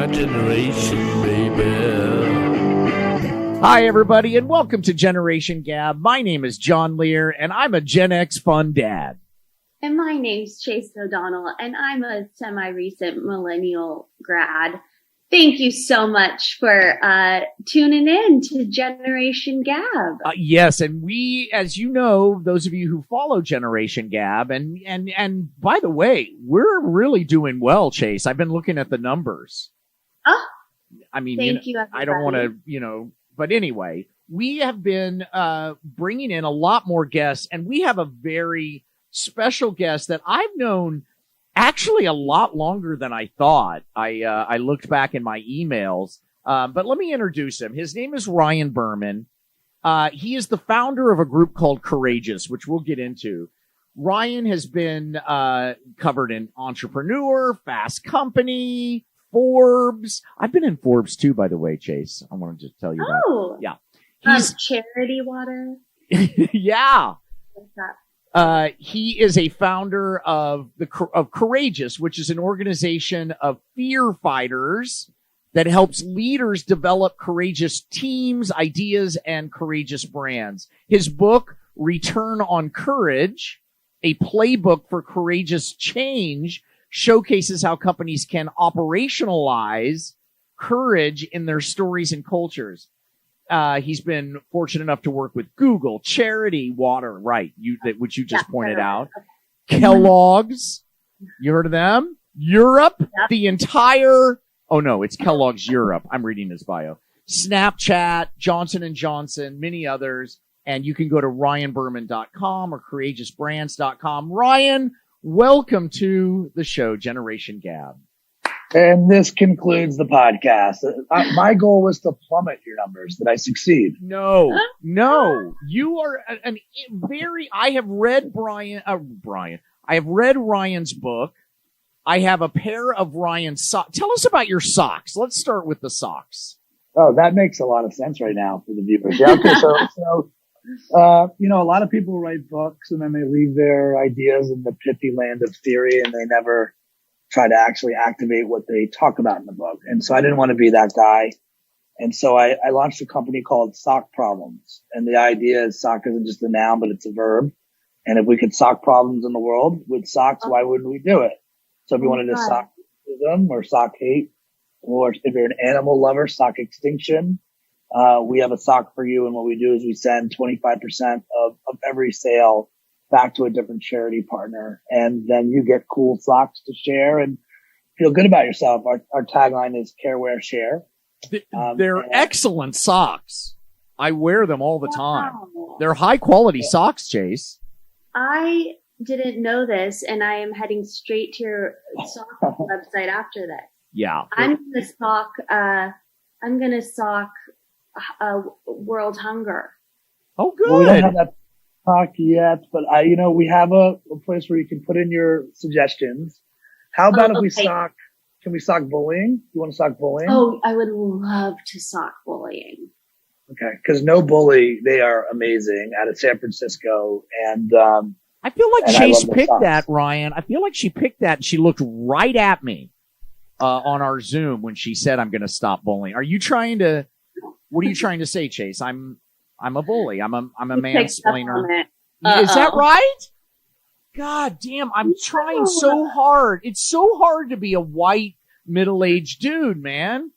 my generation, baby. Hi, everybody, and welcome to Generation Gab. My name is John Lehr, and I'm a Gen X fun dad. And my name's Chase O'Donnell, and I'm a semi-recent millennial grad. Thank you so much for tuning in to Generation Gab. Yes, and we, as you know, those of you who follow Generation Gab, and by the way, we're really doing well, Chase. I've been looking at the numbers. Oh, I mean, thank you, everybody. I don't want to, but anyway, we have been bringing in a lot more guests, and we have a very special guest that I've known actually a lot longer than I thought. I looked back in my emails, but let me introduce him. His name is Ryan Berman. He is the founder of a group called Courageous, which we'll get into. Ryan has been covered in Entrepreneur, Fast Company, Forbes. I've been in Forbes too, by the way, Chase. I wanted to tell you that. Yeah. He's Charity Water. Yeah. What's that? He is a founder of Courageous, which is an organization of fear fighters that helps leaders develop courageous teams, ideas, and courageous brands. His book, Return on Courage, a playbook for courageous change, showcases how companies can operationalize courage in their stories and cultures. He's been fortunate enough to work with Google, Charity Water, right? Which you just pointed out. Okay. Kellogg's, you heard of them? Europe, the entire. Oh no, it's Kellogg's Europe. I'm reading his bio. Snapchat, Johnson & Johnson, many others, and you can go to ryanberman.com or courageousbrands.com. Ryan, welcome to the show, Generation Gab. And this concludes the podcast. My goal was to plummet your numbers. Did I succeed? No. You are I have read I have read Ryan's book. I have a pair of Ryan's socks. Tell us about your socks. Let's start with the socks. Oh, that makes a lot of sense right now for the viewers. Yeah, okay, so a lot of people write books and then they leave their ideas in the pithy land of theory and they never try to actually activate what they talk about in the book. And so I didn't want to be that guy. And so I launched a company called Sock Problems. And the idea is sock isn't just a noun, but it's a verb. And if we could sock problems in the world with socks, why wouldn't we do it? So if you wanted to sock racism or sock hate, or if you're an animal lover, sock extinction, we have a sock for you. And what we do is we send 25% of every sale back to a different charity partner. And then you get cool socks to share and feel good about yourself. Our tagline is care, wear, share. They're excellent socks. I wear them all the time. They're high quality socks, Chase. I didn't know this, and I am heading straight to your sock website after this. Yeah. I'm gonna sock world hunger. Oh, good. Well, we don't have that talk yet, but we have a place where you can put in your suggestions. How about if we can we sock bullying? You want to sock bullying? Oh, I would love to sock bullying. Okay. Cause No Bully, they are amazing out of San Francisco. And, I feel like Chase picked that, Ryan. I feel like she picked that and she looked right at me, on our Zoom when she said, I'm going to stop bullying. What are you trying to say, Chase? I'm a bully. I'm a mansplainer. Is that right? God damn, I'm trying so hard. It's so hard to be a white, middle-aged dude, man.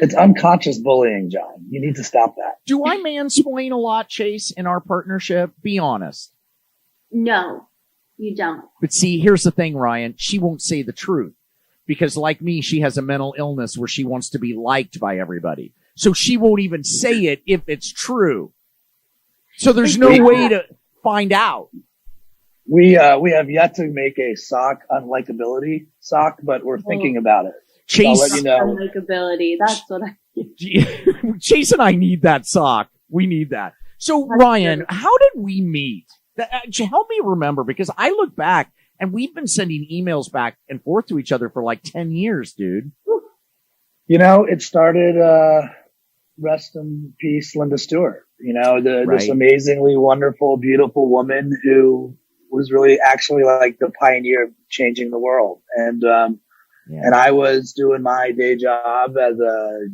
It's unconscious bullying, John. You need to stop that. Do I mansplain a lot, Chase, in our partnership? Be honest. No, you don't. But see, here's the thing, Ryan. She won't say the truth. Because like me, she has a mental illness where she wants to be liked by everybody. So she won't even say it if it's true. So there's no way to find out. We have yet to make a sock unlikability sock, but we're thinking about it. Chase, so I'll let you know. Unlikability. That's what I Chase and I need that sock. We need that. So Ryan, how did we meet? Help me remember, because I look back and we've been sending emails back and forth to each other for like 10 years, dude. It started, rest in peace, Linda Stewart. This amazingly wonderful, beautiful woman who was really actually like the pioneer of changing the world. And, And I was doing my day job as a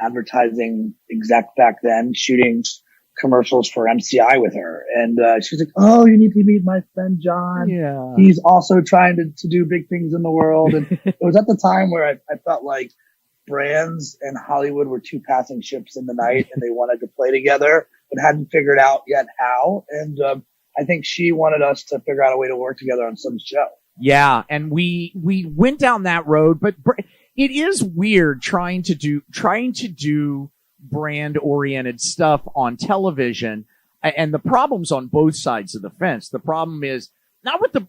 advertising exec back then, shooting commercials for MCI with her. And she's like, "Oh, you need to meet my friend John. Yeah. He's also trying to do big things in the world." And it was at the time where I felt like brands and Hollywood were two passing ships in the night, and they wanted to play together, but hadn't figured out yet how. And I think she wanted us to figure out a way to work together on some show. Yeah, and we went down that road, but it is weird trying to do brand oriented stuff on television, and the problem's on both sides of the fence. The problem is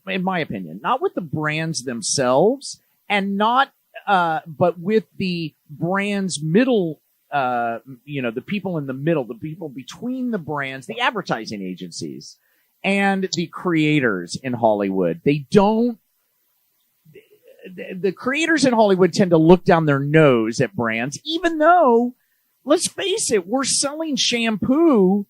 in my opinion, not with the brands themselves, and not but with the brand's middle, the people in the middle, the people between the brands, the advertising agencies, and the creators in Hollywood. The creators in Hollywood tend to look down their nose at brands, even though, let's face it, we're selling shampoo.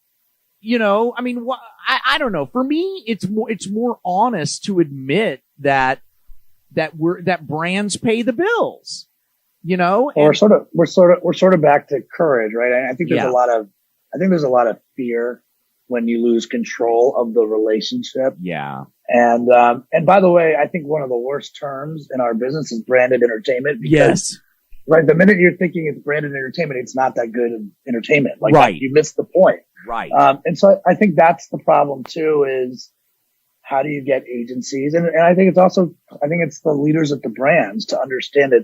I don't know. For me, it's more honest to admit that brands pay the bills. Well, we're sort of back to courage, right? And I think there's a lot of fear when you lose control of the relationship. Yeah. And by the way, I think one of the worst terms in our business is branded entertainment. Because, yes. Right. The minute you're thinking it's branded entertainment, it's not that good entertainment. Right. You missed the point. Right. And so I think that's the problem too, is how do you get agencies? And I think it's the leaders at the brands to understand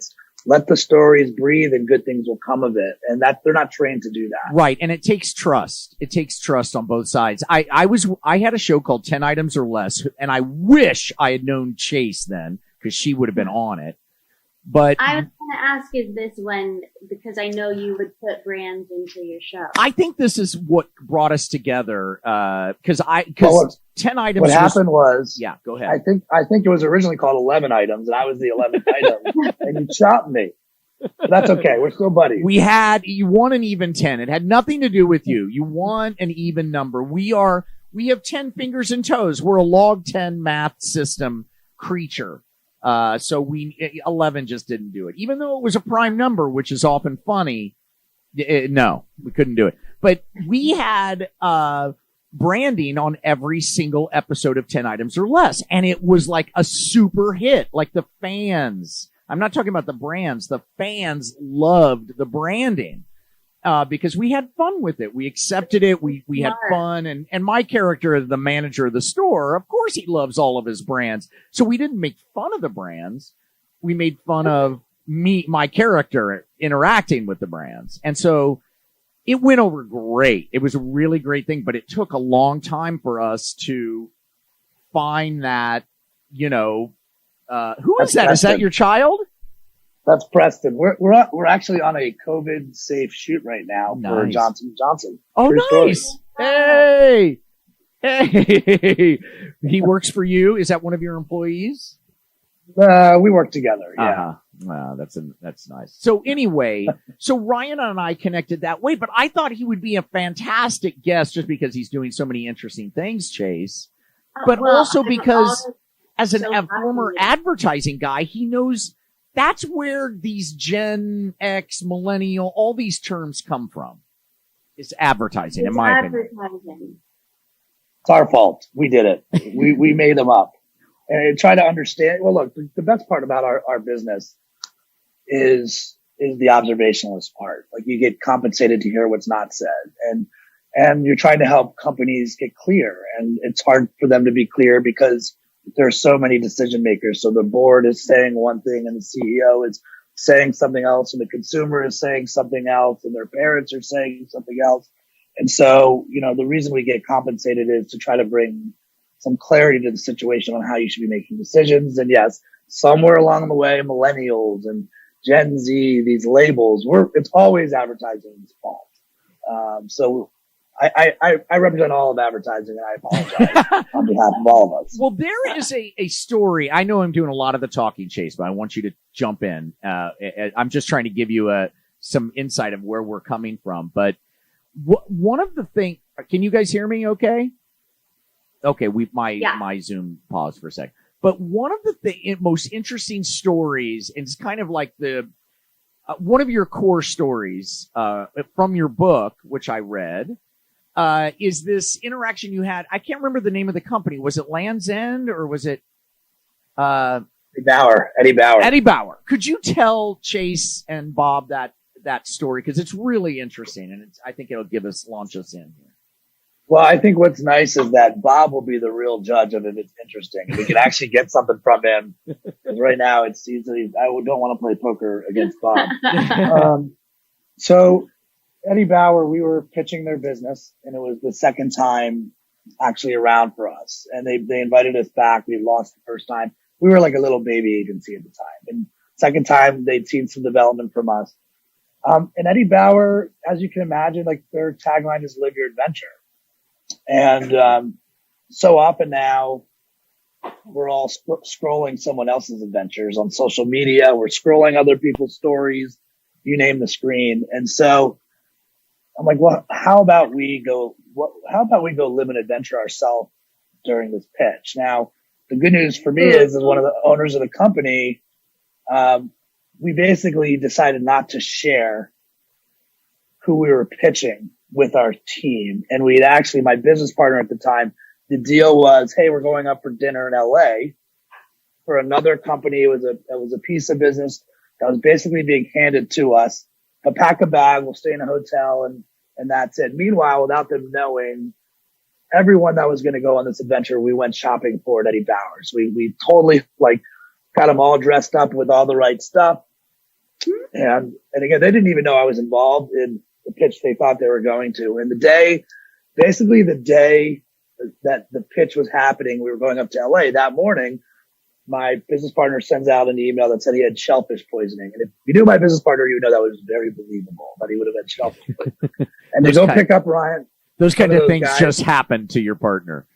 let the stories breathe and good things will come of it. And that they're not trained to do that. Right. And it takes trust. It takes trust on both sides. I had a show called 10 Items or Less, and I wish I had known Chase then, because she would have been on it. But I was going to ask, is this because I know you would put brands into your show. I think this is what brought us together. Because 10 Items. What happened was, yeah, go ahead. I think it was originally called 11 Items, and I was the 11th item, and you chopped me. But that's okay. We're still buddies. You won an even 10. It had nothing to do with you. You won an even number. We have 10 fingers and toes. We're a log 10 math system creature. So 11 just didn't do it. Even though it was a prime number, which is often funny. No, we couldn't do it. But we had, branding on every single episode of 10 Items or Less. And it was like a super hit. Like the fans, I'm not talking about the brands, the fans loved the branding, because we had fun with it. We accepted it. We had fun. And my character, the manager of the store, of course he loves all of his brands. So we didn't make fun of the brands. We made fun of my character interacting with the brands. And so it went over great. It was a really great thing, but it took a long time for us to find that, who is that? Is that your child? That's Preston. We're actually on a COVID safe shoot right now for Johnson & Johnson. Oh, nice. Hey. He works for you. Is that one of your employees? We work together. Yeah. Uh-huh. Wow, that's nice. So anyway, Ryan and I connected that way, but I thought he would be a fantastic guest just because he's doing so many interesting things, Chase. But also because as a former advertising guy, he knows that's where these Gen X, millennial, all these terms come from. It's advertising, in my opinion. It's our fault. We did it. We made them up. And try to understand. Well, look, the best part about our business is the observationalist part. Like, you get compensated to hear what's not said, and you're trying to help companies get clear. And it's hard for them to be clear because there are so many decision makers. So the board is saying one thing and the CEO is saying something else, and the consumer is saying something else, and their parents are saying something else. And so, the reason we get compensated is to try to bring some clarity to the situation on how you should be making decisions. And yes, somewhere along the way, millennials and Gen Z, these labels, it's always advertising's fault. So I represent all of advertising, and I apologize on behalf of all of us. Well, there is a story. I know I'm doing a lot of the talking, Chase, but I want you to jump in. I'm just trying to give you some insight of where we're coming from. But one of the things, can you guys hear me okay? Okay, my Zoom paused for a sec. But one of the most interesting stories, and it's kind of like one of your core stories from your book, which I read, is this interaction you had. I can't remember the name of the company. Was it Land's End or was it Eddie Bauer? Eddie Bauer. Could you tell Chase and Bob that story? Because it's really interesting, and I think it'll launch us in here. Well, I think what's nice is that Bob will be the real judge of if it's interesting. We can actually get something from him. Because right now it's easily, I don't want to play poker against Bob. So Eddie Bauer, we were pitching their business, and it was the second time actually around for us. And they invited us back. We lost the first time. We were like a little baby agency at the time. And second time they'd seen some development from us. And Eddie Bauer, as you can imagine, like their tagline is live your adventure. And so often now we're all scrolling someone else's adventures on social media. We're scrolling other people's stories, you name the screen. And so I'm like, well, how about we go live an adventure ourselves during this pitch? Now, the good news for me is as one of the owners of the company, we basically decided not to share who we were pitching with our team. And we'd actually, my business partner at the time, the deal was, hey, we're going up for dinner in LA for another company. It was a piece of business that was basically being handed to us. But pack a bag, we'll stay in a hotel and that's it. Meanwhile, without them knowing, everyone that was going to go on this adventure, we went shopping for at Eddie Bauer's. We totally got them all dressed up with all the right stuff. And again, they didn't even know I was involved in the pitch they thought they were going to. And the day that the pitch was happening, we were going up to LA that morning. My business partner sends out an email that said he had shellfish poisoning. And if you knew my business partner, you know that was very believable that he would have had shellfish poisoning. And they go pick up Ryan. Those kind of things just happen to your partner.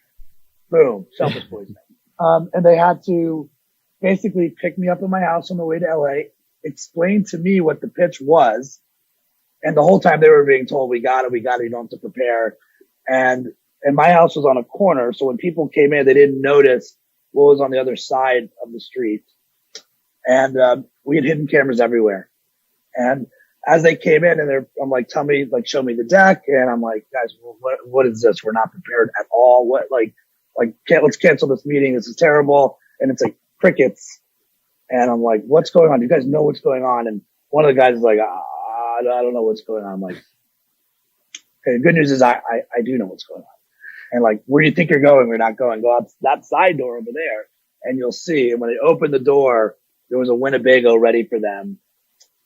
Boom, shellfish poisoning. And they had to basically pick me up in my house on the way to LA, explain to me what the pitch was. And the whole time they were being told, we got it, you don't have to prepare. And my house was on a corner. So when people came in, they didn't notice what was on the other side of the street. And, we had hidden cameras everywhere. And as they came in and I'm like, show me the deck. And I'm like, guys, what is this? We're not prepared at all. Let's cancel this meeting. This is terrible. And it's like crickets. And I'm like, what's going on? Do you guys know what's going on? And one of the guys is like, I don't know what's going on. I'm like, okay, the good news is I do know what's going on. And where do you think you're going? We're not going. Go out that side door over there and you'll see. And when they opened the door, there was a Winnebago ready for them.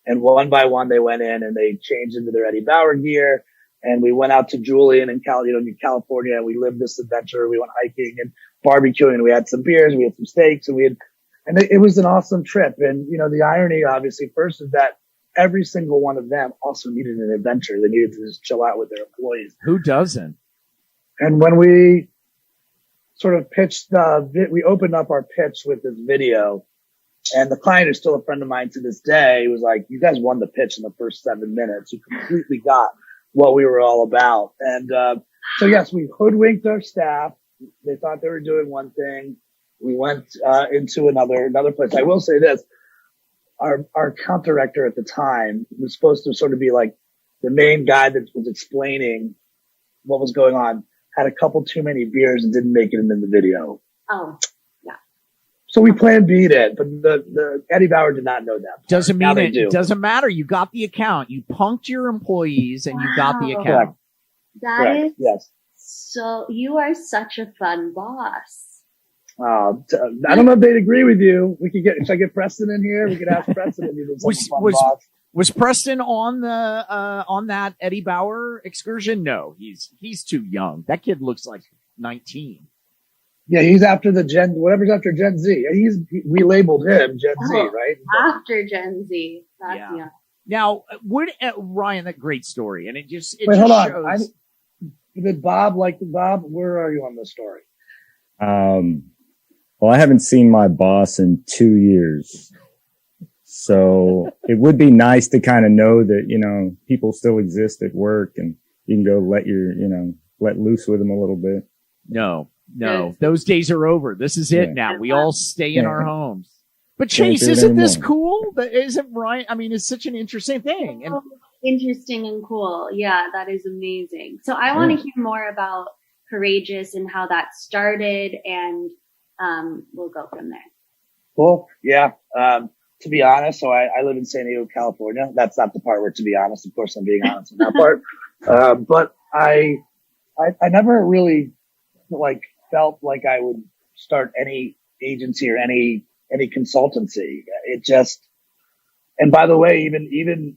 And one by one, they went in and they changed into their Eddie Bauer gear. And we went out to Julian in California. And we lived this adventure. We went hiking and barbecuing. And we had some beers. We had some steaks. And it was an awesome trip. And, the irony, obviously, first is that every single one of them also needed an adventure. They needed to just chill out with their employees. Who doesn't? And when we sort of pitched we opened up our pitch with this video, and the client is still a friend of mine to this day. He was like, you guys won the pitch in the first 7 minutes. You completely got what we were all about. And, so yes, we hoodwinked our staff. They thought they were doing one thing. We went, into another place. I will say this. Our account director at the time was supposed to sort of be like the main guy that was explaining what was going on, had a couple too many beers and didn't make it in the video. Oh, yeah. So we plan B'd it, but the Eddie Bauer did not know that. Doesn't mean it doesn't matter. You got the account. You punked your employees and you got the account. Correct. That is yes. So you are such a fun boss. I don't know if they'd agree with you. Should I get Preston in here? We could ask Preston if he's a fun boss. Was Preston on that Eddie Bauer excursion? No, he's too young. That kid looks like 19. Yeah, he's after whatever's after Gen Z. We labeled him Gen Z, right? After Gen Z. That's young. Now, Ryan, that great story, and it just hold shows. On. Did Bob Bob? Where are you on this story? Well, I haven't seen my boss in 2 years. So it would be nice to kind of know that, people still exist at work and you can go let loose with them a little bit. No, No, those days are over. This is it now. We all stay in our homes. But Chase, isn't this cool? Isn't right? I mean, it's such an interesting thing. And interesting and cool. Yeah, that is amazing. So I want to hear more about Courageous and how that started, and we'll go from there. Cool. Yeah. To be honest, so I live in San Diego, California. That's not the part where, to be honest, of course, I'm being honest in that part. But I never really felt like I would start any agency or any consultancy. It just, and by the way, even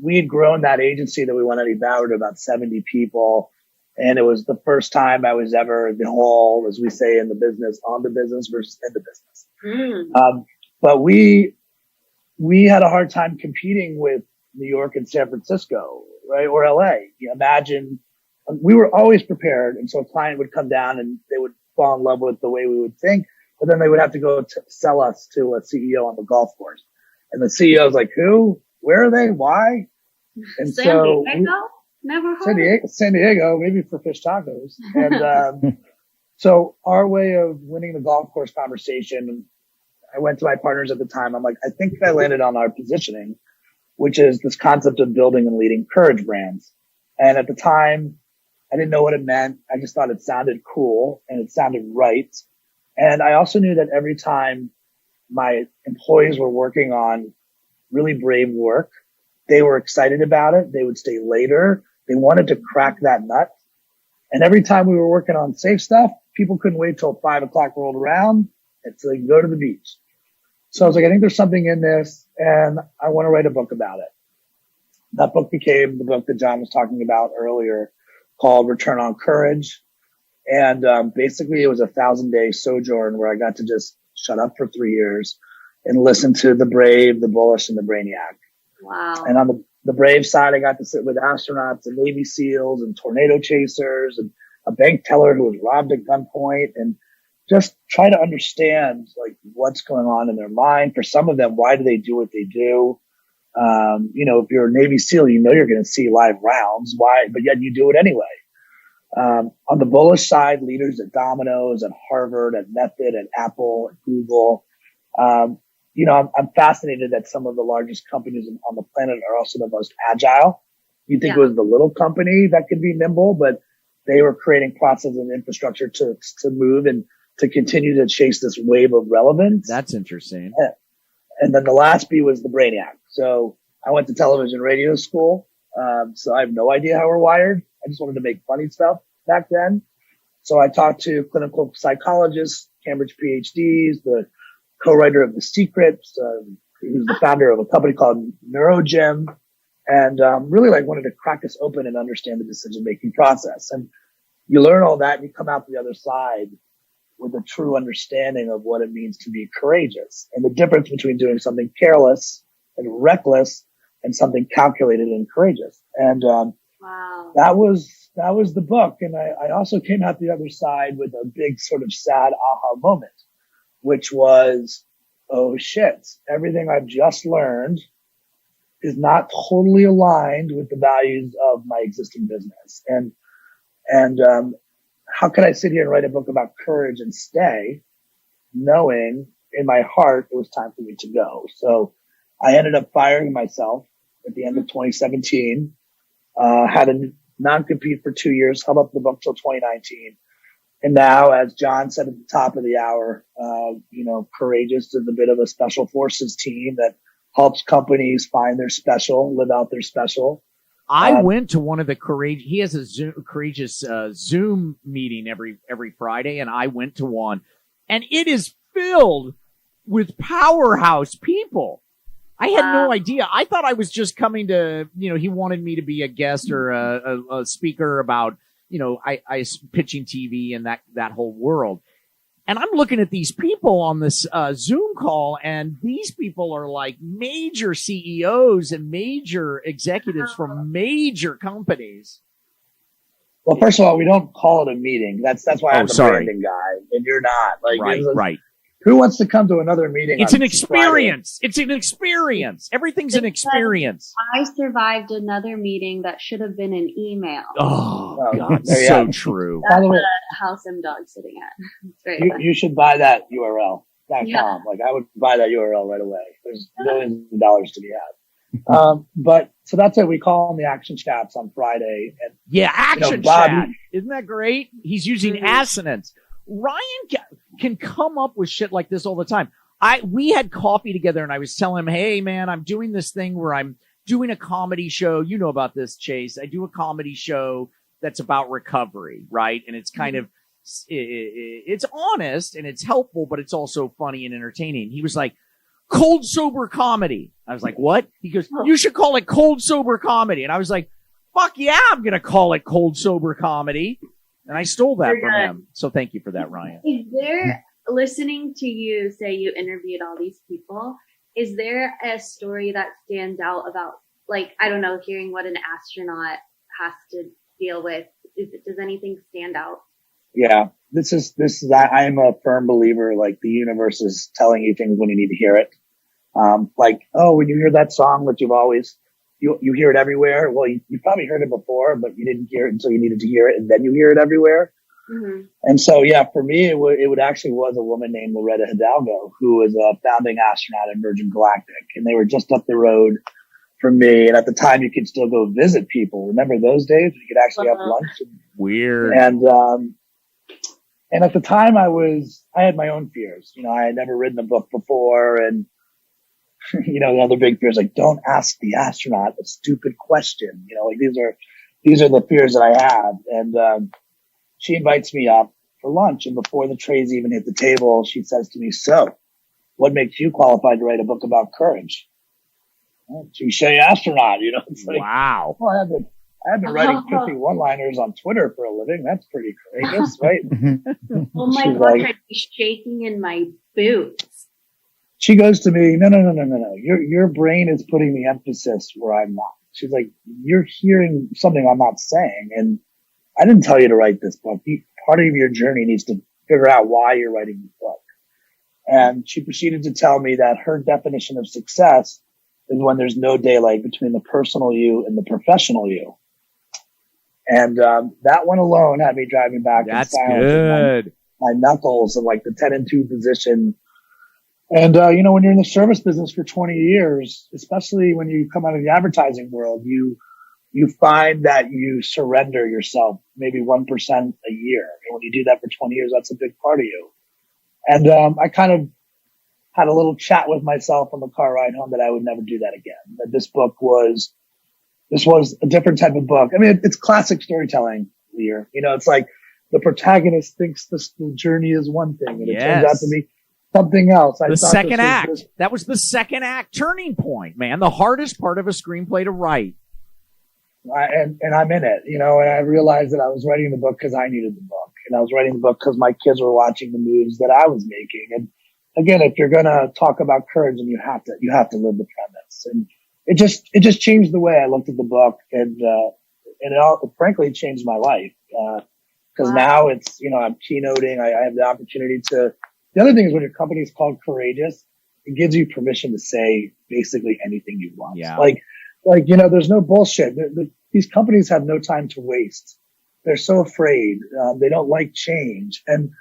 we had grown that agency that we went on Bauer to about 70 people. And it was the first time I was ever the whole, as we say in the business, on the business versus in the business. But we had a hard time competing with New York and San Francisco, right? Or LA. You imagine, we were always prepared. And so a client would come down and they would fall in love with the way we would think, but then they would have to go sell us to a CEO on the golf course. And the CEO was like, who? Where are they? Why? And San Diego, maybe for fish tacos. And so our way of winning the golf course conversation, I went to my partners at the time. I'm like, I think I landed on our positioning, which is this concept of building and leading courage brands. And at the time, I didn't know what it meant. I just thought it sounded cool and it sounded right. And I also knew that every time my employees were working on really brave work, they were excited about it. They would stay later. They wanted to crack that nut. And every time we were working on safe stuff, people couldn't wait till 5 o'clock rolled around and so they could go to the beach. So I was like, I think there's something in this and I want to write a book about it. That book became the book that John was talking about earlier called Return on Courage. And basically it was a 1,000-day sojourn where I got to just shut up for 3 years and listen to the brave, the bullish, and the brainiac. Wow. And on the brave side, I got to sit with astronauts and Navy SEALs and tornado chasers and a bank teller who was robbed at gunpoint and just try to understand what's going on in their mind. For some of them, why do they do what they do? If you're a Navy SEAL, you're going to see live rounds. Why? But yet you do it anyway. On the bullish side, leaders at Domino's, at Harvard, at Method, at Apple, at Google. I'm fascinated that some of the largest companies on the planet are also the most agile. You think it was the little company that could be nimble, but they were creating processes and infrastructure to move and to continue to chase this wave of relevance. That's interesting. And then the last B was the brainiac. So I went to television radio school. So I have no idea how we're wired. I just wanted to make funny stuff back then. So I talked to clinical psychologists, Cambridge PhDs, the co-writer of The Secrets, who's the founder of a company called NeuroGym, and really wanted to crack this open and understand the decision-making process. And you learn all that and you come out the other side with a true understanding of what it means to be courageous and the difference between doing something careless and reckless and something calculated and courageous. And wow. that was the book. And I also came out the other side with a big sort of sad aha moment, which was, oh shit, everything I've just learned is not totally aligned with the values of my existing business. And how can I sit here and write a book about courage and stay, knowing in my heart it was time for me to go? So I ended up firing myself at the end of 2017, had a non-compete for 2 years, held up the book till 2019. And now, as John said at the top of the hour, Courageous is a bit of a special forces team that helps companies find their special, live out their special. I went to one of the Courageous. He has a Courageous Zoom meeting every Friday, and I went to one, and it is filled with powerhouse people. I had no idea. I thought I was just coming to, he wanted me to be a guest or a speaker about, I pitching TV and that whole world. And I'm looking at these people on this Zoom call, and these people are like major CEOs and major executives from major companies. Well, first of all, we don't call it a meeting. That's why I'm the branding guy, and you're not. Right. Who wants to come to another meeting? It's on an experience. It's an experience. Everything's an experience. I survived another meeting that should have been an email. Oh, God, there you so go. true. That's the house I'm dog sitting at. It's very funny. You should buy that URL.com. Yeah. Like I would buy that URL right away. There's millions of dollars to be had. But so that's it. We call them the action chats on Friday. And Yeah, action Bob, chat. Isn't that great? He's using assonance. Ryan can come up with shit like this all the time. We had coffee together and I was telling him, hey man, I'm doing this thing where I'm doing a comedy show. You know about this, Chase. I do a comedy show that's about recovery, right? And it's kind of, it's honest and it's helpful, but it's also funny and entertaining. He was like, cold sober comedy. I was like, what? He goes, you should call it cold sober comedy. And I was like, fuck yeah, I'm going to call it cold sober comedy. And I stole that from him. So thank you for that, Ryan. Is there, listening to you say you interviewed all these people, is there a story that stands out about, like, I don't know, hearing what an astronaut has to deal with? Does anything stand out? Yeah, this is, I am a firm believer, like the universe is telling you things when you need to hear it. Like, oh, when you hear that song that you've always, you hear it everywhere. Well, you probably heard it before, but you didn't hear it until you needed to hear it, and then you hear it everywhere. Mm-hmm. And so, yeah, for me, it would actually was a woman named Loretta Hidalgo, who was a founding astronaut at Virgin Galactic, and they were just up the road from me. And at the time, you could still go visit people. Remember those days? You could actually have lunch. Weird. And at the time, I had my own fears. You know, I had never written a book before, and you know, the other big fears, like, don't ask the astronaut a stupid question. You know, like these are the fears that I had. And, she invites me up for lunch. And before the trays even hit the table, she says to me, so what makes you qualified to write a book about courage? Well, touche astronaut, you know, it's like, wow. Well, I've been writing pithy one-liners on Twitter for a living. That's pretty courageous, right? Oh my She's God, like, I'd be shaking in my boots. She goes to me, no. Your brain is putting the emphasis where I'm not. She's like, you're hearing something I'm not saying. And I didn't tell you to write this book. Part of your journey needs to figure out why you're writing the book. And she proceeded to tell me that her definition of success is when there's no daylight between the personal you and the professional you. And that one alone had me driving back. That's in silence good. my knuckles in like the 10-2 position. And, you know, when you're in the service business for 20 years, especially when you come out of the advertising world, you find that you surrender yourself maybe 1% a year. And when you do that for 20 years, that's a big part of you. And, I kind of had a little chat with myself on the car ride home that I would never do that again. That this was a different type of book. I mean, it's classic storytelling, Lehr. You know, it's like the protagonist thinks the journey is one thing and it turns out to be something else. The second act. That was the second act turning point, man. The hardest part of a screenplay to write. And I'm in it, you know, and I realized that I was writing the book because I needed the book. And I was writing the book because my kids were watching the moves that I was making. And again, if you're going to talk about courage, then you have to live the premise. And it just changed the way I looked at the book. And it frankly changed my life. Cause now it's, you know, I'm keynoting. I have the opportunity the other thing is when your company is called Courageous, it gives you permission to say basically anything you want. Yeah. Like, you know, there's no bullshit. These companies have no time to waste. They're so afraid. They don't like change. And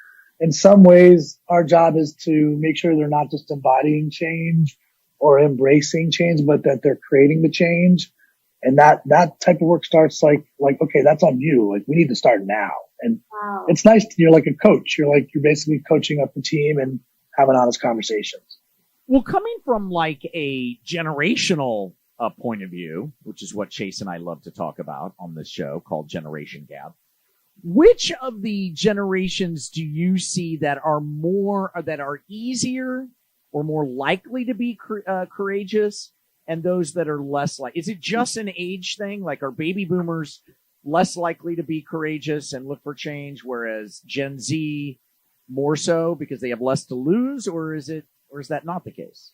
in some ways, our job is to make sure they're not just embodying change or embracing change, but that they're creating the change. And that type of work starts like, okay, that's on you. Like, we need to start now. And It's nice. You're like a coach. You're basically coaching up the team and having honest conversations. Well, coming from like a generational point of view, which is what Chase and I love to talk about on this show called Generation Gap. Which of the generations do you see that are easier or more likely to be courageous, and those that are less like? Is it just an age thing? Like, are baby boomers less likely to be courageous and look for change, whereas Gen Z more so because they have less to lose, or is that not the case?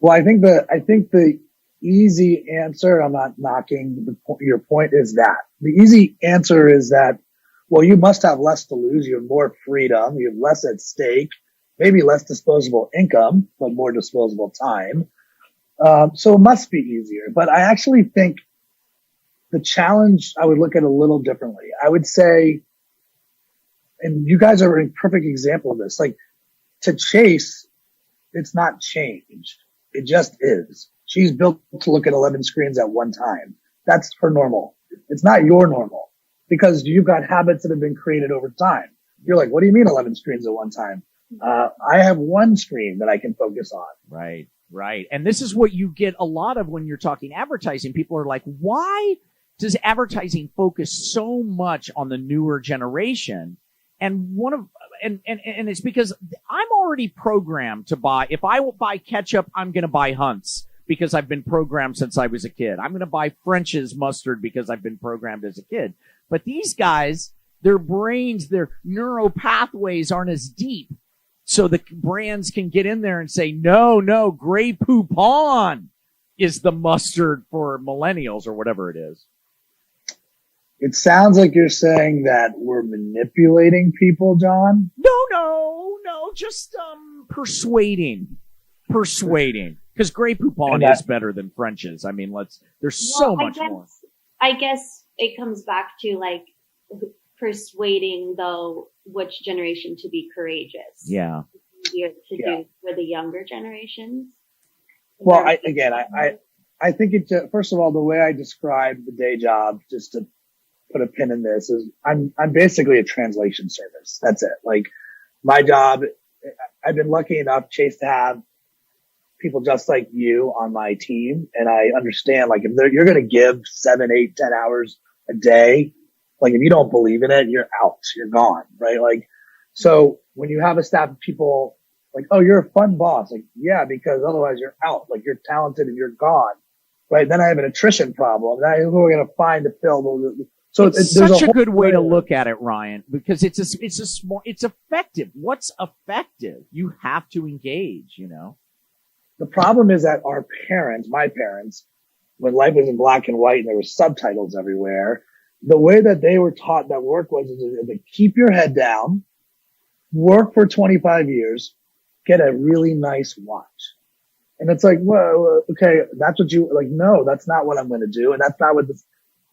Well, I think the easy answer, I'm not knocking your point, is that the easy answer is that, well, you must have less to lose. You have more freedom. You have less at stake. maybe less disposable income, but more disposable time. So it must be easier. But I actually think the challenge I would look at a little differently. I would say, and you guys are a perfect example of this, like to Chase, it's not changed. It just is. She's built to look at 11 screens at one time. That's her normal. It's not your normal because you've got habits that have been created over time. You're like, what do you mean 11 screens at one time? I have one screen that I can focus on. Right, right. And this is what you get a lot of when you're talking advertising. People are like, why does advertising focus so much on the newer generation? And it's because I'm already programmed to buy. If I will buy ketchup, I'm going to buy Hunt's because I've been programmed since I was a kid. I'm going to buy French's mustard because I've been programmed as a kid. But these guys, their brains, their neural pathways aren't as deep. So the brands can get in there and say, no, Grey Poupon is the mustard for millennials or whatever it is. It sounds like you're saying that we're manipulating people, John. No, just persuading. Because Grey Poupon is better than French's. I mean, there's so much more. I guess it comes back to like persuading which generation to be courageous. Yeah. It's easier to do for the younger generations. Well, I think first of all, the way I describe the day job, just to put a pin in this, is I'm basically a translation service. That's it. Like my job, I've been lucky enough, Chase, to have people just like you on my team. And I understand, like, if you're going to give 7, 8, 10 hours a day, like if you don't believe in it, you're out, you're gone, right? Like, so when you have a staff of people like, oh, you're a fun boss. Like, yeah, because otherwise you're out, like you're talented and you're gone, right? Then I have an attrition problem. Now who are we going to find to fill? So it's such a good way to look at it, Ryan, because it's effective. What's effective? You have to engage, you know? The problem is that my parents, when life was in black and white and there were subtitles everywhere, the way that they were taught that work was to keep your head down, work for 25 years, get a really nice watch. And it's like, well, okay, that's what no, that's not what I'm going to do. And that's not what the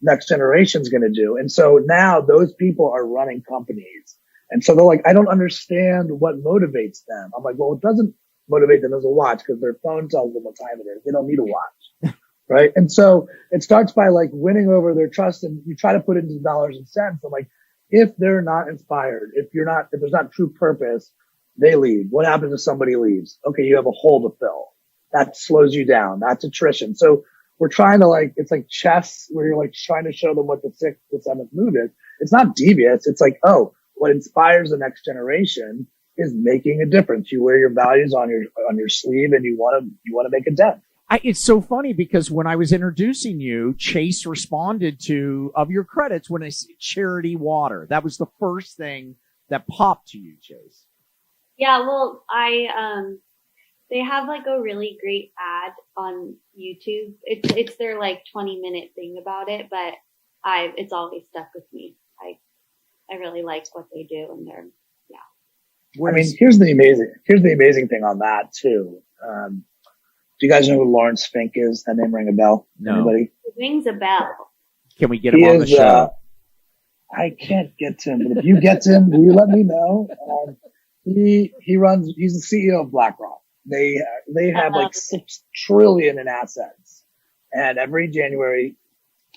next generation's going to do. And so now those people are running companies. And so they're like, I don't understand what motivates them. I'm like, well, it doesn't motivate them as a watch because their phone tells them what time it is. They don't need a watch. Right. And so it starts by like winning over their trust, and you try to put it into dollars and cents. I'm like, if they're not inspired, if there's not true purpose, they leave. What happens if somebody leaves? Okay. You have a hole to fill. That slows you down. That's attrition. So we're trying to it's like chess where you're like trying to show them what the 6th, the 7th move is. It's not devious. It's like, oh, what inspires the next generation is making a difference. You wear your values on your sleeve and you want to make a dent. It's so funny because when I was introducing you, Chase responded to, of your credits, when I said charity water. That was the first thing that popped to you, Chase. Yeah, well, they have like a really great ad on YouTube. It's their like 20-minute thing about it, but it's always stuck with me. I really like what they do, and here's the amazing thing on that too. Do you guys know who Lawrence Fink is? That name ring a bell? No. Anybody? It rings a bell. Can we get him on the show? I can't get to him, but if you get to him, will you let me know? He's the CEO of BlackRock. They have like $6 trillion in assets. And every January,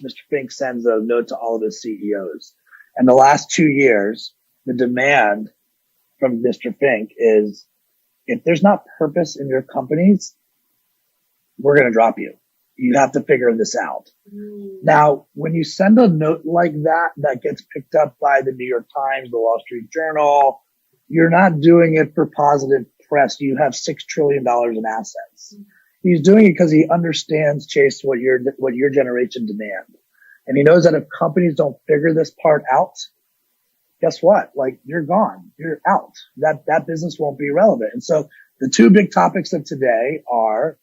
Mr. Fink sends a note to all of his CEOs. And the last 2 years, the demand from Mr. Fink is, if there's not purpose in your companies, we're going to drop you. You have to figure this out. Now, when you send a note like that gets picked up by the New York Times, the Wall Street Journal, you're not doing it for positive press. You have $6 trillion in assets. He's doing it because he understands, Chase, what your generation demand. And he knows that if companies don't figure this part out, guess what? Like, you're gone. You're out. That business won't be relevant. And so the two big topics of today are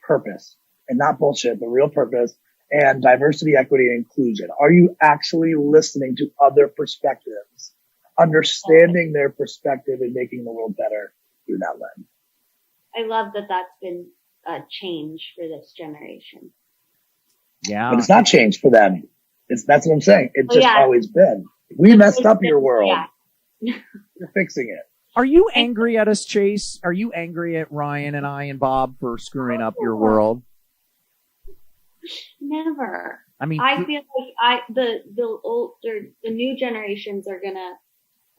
purpose, and not bullshit, but real purpose, and diversity, equity, and inclusion. Are you actually listening to other perspectives, understanding their perspective and making the world better? through that lens. I love that that's been a change for this generation. Yeah. But it's not changed for them. That's what I'm saying. It's just always been. We messed up your world. Yeah. You're fixing it. Are you angry at us, Chase? Are you angry at Ryan and I and Bob for screwing up your world? Never. I mean, I feel like the new generations are gonna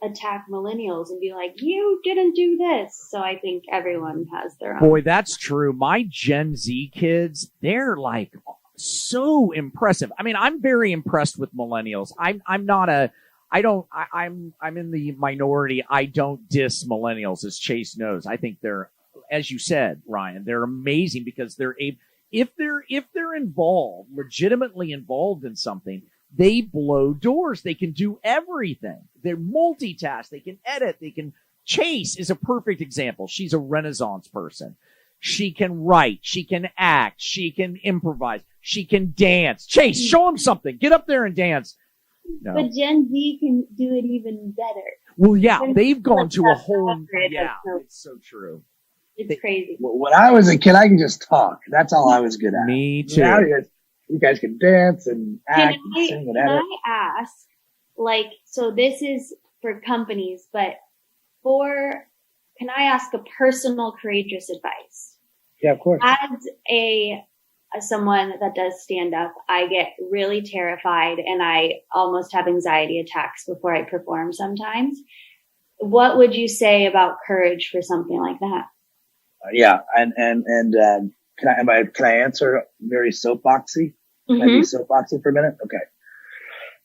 attack millennials and be like, you didn't do this. So I think everyone has their own. Boy, that's true. My Gen Z kids, they're like so impressive. I mean, I'm very impressed with millennials. I'm in the minority. I don't diss millennials, as Chase knows. I think they're, as you said, Ryan, they're amazing because if they're involved, legitimately involved in something, they blow doors. They can do everything. They're multitask. They can edit. They can. Chase is a perfect example. She's a Renaissance person. She can write. She can act. She can improvise. She can dance. Chase, show them something. Get up there and dance. No. But Gen Z can do it even better. Well, yeah, they've gone to a whole. Yeah, it's so true. It's crazy. When I was a kid, I could just talk. That's all I was good at. Me too. Now you guys can dance and act and sing and edit. Can I ask, like, so this is for companies, but can I ask a personal courageous advice? Yeah, of course. As someone that does stand up, I get really terrified and I almost have anxiety attacks before I perform sometimes. What would you say about courage for something like that? Yeah. Can I answer very soapboxy? Can I be soapboxy for a minute? Okay.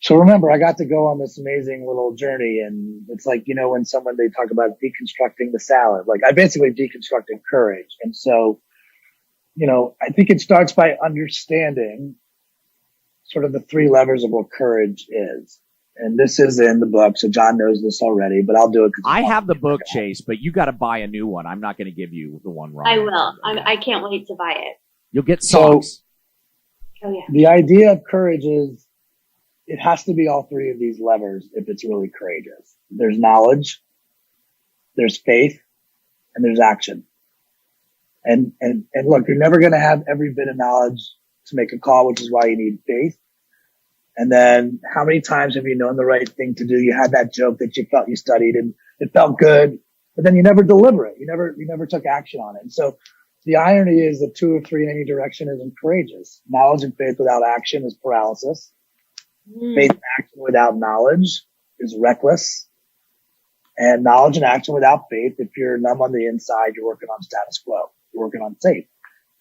So remember, I got to go on this amazing little journey, and it's like, you know, when they talk about deconstructing the salad, like I basically deconstructed courage. And so, you know, I think it starts by understanding sort of the three levers of what courage is. And this is in the book, so John knows this already, but I'll do it. I have the book, Chase, but you got to buy a new one. I'm not going to give you the one wrong. I will. I can't wait to buy it. You'll get socks. Oh, yeah. The idea of courage is it has to be all three of these levers if it's really courageous. There's knowledge, there's faith, and there's action. And look, you're never going to have every bit of knowledge to make a call, which is why you need faith. And then how many times have you known the right thing to do? You had that joke that you felt you studied and it felt good, but then you never deliver it. You never took action on it. And so the irony is that 2 or 3 in any direction isn't courageous. Knowledge and faith without action is paralysis. Faith and action without knowledge is reckless. And knowledge and action without faith, if you're numb on the inside, you're working on status quo. You're working on safe.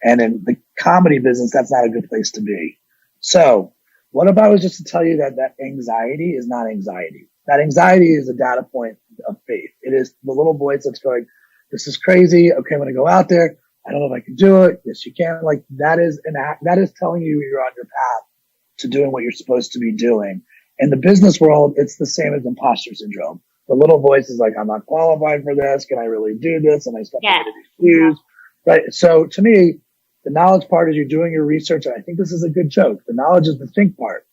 And in the comedy business, that's not a good place to be. So what if I was just to tell you that anxiety is not anxiety? That anxiety is a data point of faith. It is the little voice that's going, this is crazy. Okay, I'm going to go out there. I don't know if I can do it. Yes, you can. Like that is telling you you're on your path to doing what you're supposed to be doing. In the business world, it's the same as imposter syndrome. The little voice is like, I'm not qualified for this. Can I really do this? And I step into these shoes. Right. So to me, the knowledge part is you're doing your research. And I think this is a good joke. The knowledge is the think part.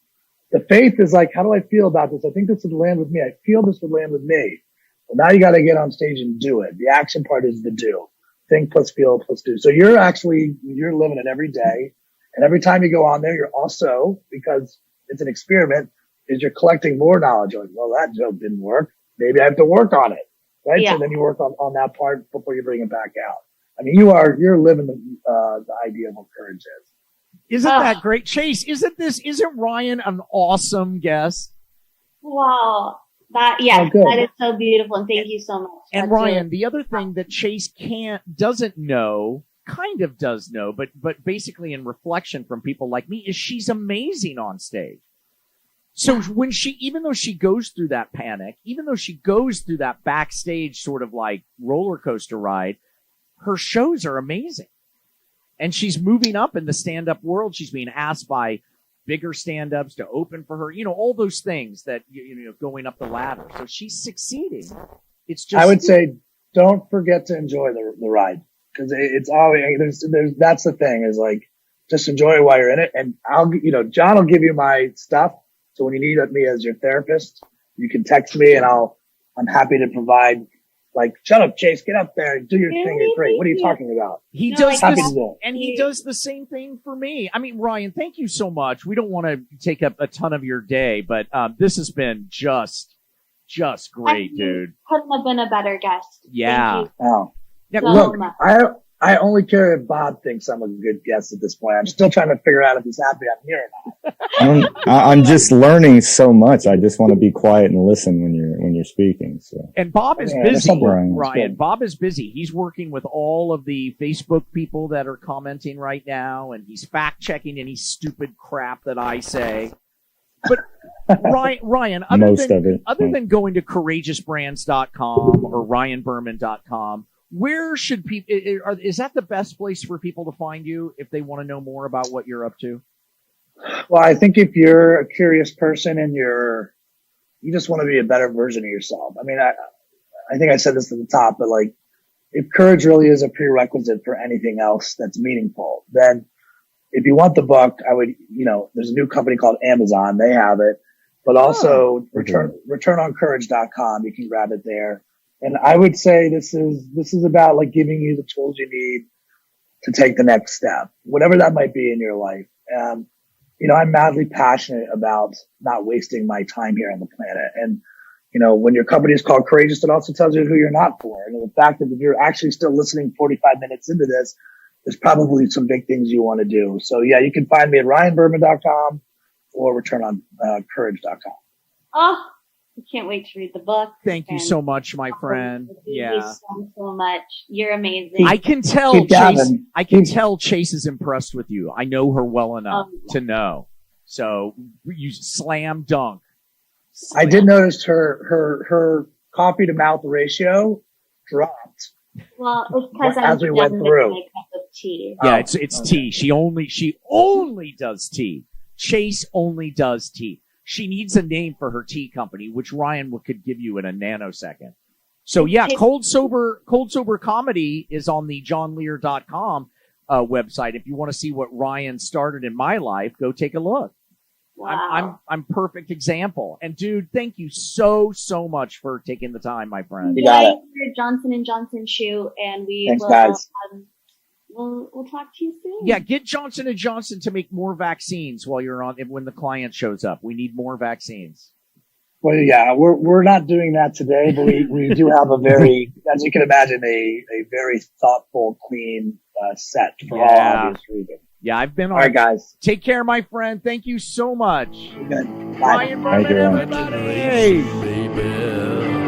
The faith is like, how do I feel about this? I think this would land with me. I feel this would land with me. Well, now you got to get on stage and do it. The action part is the do. Think plus feel plus do. So you're living it every day. And every time you go on there, you're also, because it's an experiment, is you're collecting more knowledge. You're like, well, that joke didn't work. Maybe I have to work on it. Right. Yeah. So then you work on that part before you bring it back out. I mean, you're living the idea of what courage is. Isn't that great? Chase, isn't Ryan an awesome guest? Wow. That is so beautiful. And thank you so much. And That's Ryan, the other thing that Chase doesn't know, kind of does know, but basically in reflection from people like me, is she's amazing on stage. So when even though she goes through that panic, even though she goes through that backstage sort of like roller coaster ride, her shows are amazing. And she's moving up in the stand-up world. She's being asked by bigger stand-ups to open for her, all those things that, going up the ladder. So she's succeeding. It's just, I would say, don't forget to enjoy the ride. Cause it's always, that's the thing is like, just enjoy it while you're in it. And John will give you my stuff. So when you need me as your therapist, you can text me and I'm happy to provide like, shut up, Chase, get up there and do your thing. You're great. What are you talking about? He No, does I this, Happy to do it. and he does the same thing for me. I mean, Ryan, thank you so much. We don't want to take up a ton of your day, but this has been just great, dude. Couldn't have been a better guest. Yeah. Thank you Oh, Yeah, so look, much. I only care if Bob thinks I'm a good guest at this point. I'm still trying to figure out if he's happy I'm here or not. I'm just learning so much. I just want to be quiet and listen when you're speaking. So, and Bob is Yeah, that's busy, something. Ryan. Bob is busy. He's working with all of the Facebook people that are commenting right now, and he's fact checking any stupid crap that I say. But Ryan, other than going to courageousbrands.com or ryanberman.com, where should people? Is that the best place for people to find you if they want to know more about what you're up to? Well, I think if you're a curious person and you just want to be a better version of yourself. I mean, I think I said this at the top, but like, if courage really is a prerequisite for anything else that's meaningful, then if you want the book, I would, there's a new company called Amazon. They have it, but also returnoncourage.com. You can grab it there. And I would say this is about like giving you the tools you need to take the next step, whatever that might be in your life. I'm madly passionate about not wasting my time here on the planet. And, when your company is called Courageous, it also tells you who you're not for. And the fact that if you're actually still listening 45 minutes into this, there's probably some big things you want to do. So yeah, you can find me at ryanberman.com or returnoncourage.com. Oh, I can't wait to read the book. Thank you so much, my friend. Thank you Yeah. so much. You're amazing. I can tell Keep Chase. Gavin. I can tell Chase is impressed with you. I know her well enough to know. So you slam dunk. I did notice her coffee to mouth ratio dropped. Well, it's because As we I'm went done through. with my cup of tea. Yeah, Oh, it's okay. tea. She only does tea. Chase only does tea. She needs a name for her tea company, which Ryan could give you in a nanosecond. So yeah, Cold Sober Comedy is on the johnlear.com website. If you want to see what Ryan started in my life, go take a look. Wow. I'm perfect example. And dude, thank you so much for taking the time, my friend. You got it. Your Johnson & Johnson shoe, and Thanks, guys. We'll talk to you soon. Yeah, get Johnson & Johnson to make more vaccines while you're on, when the client shows up. We need more vaccines. Well, yeah, we're not doing that today, but we do have a very, as you can imagine, a very thoughtful, clean set for all obvious reasons. Yeah, I've been on. All right, guys. Take care, my friend. Thank you so much. Good. Bye. Ryan Berman, Thank you, Ryan. everybody. Baby.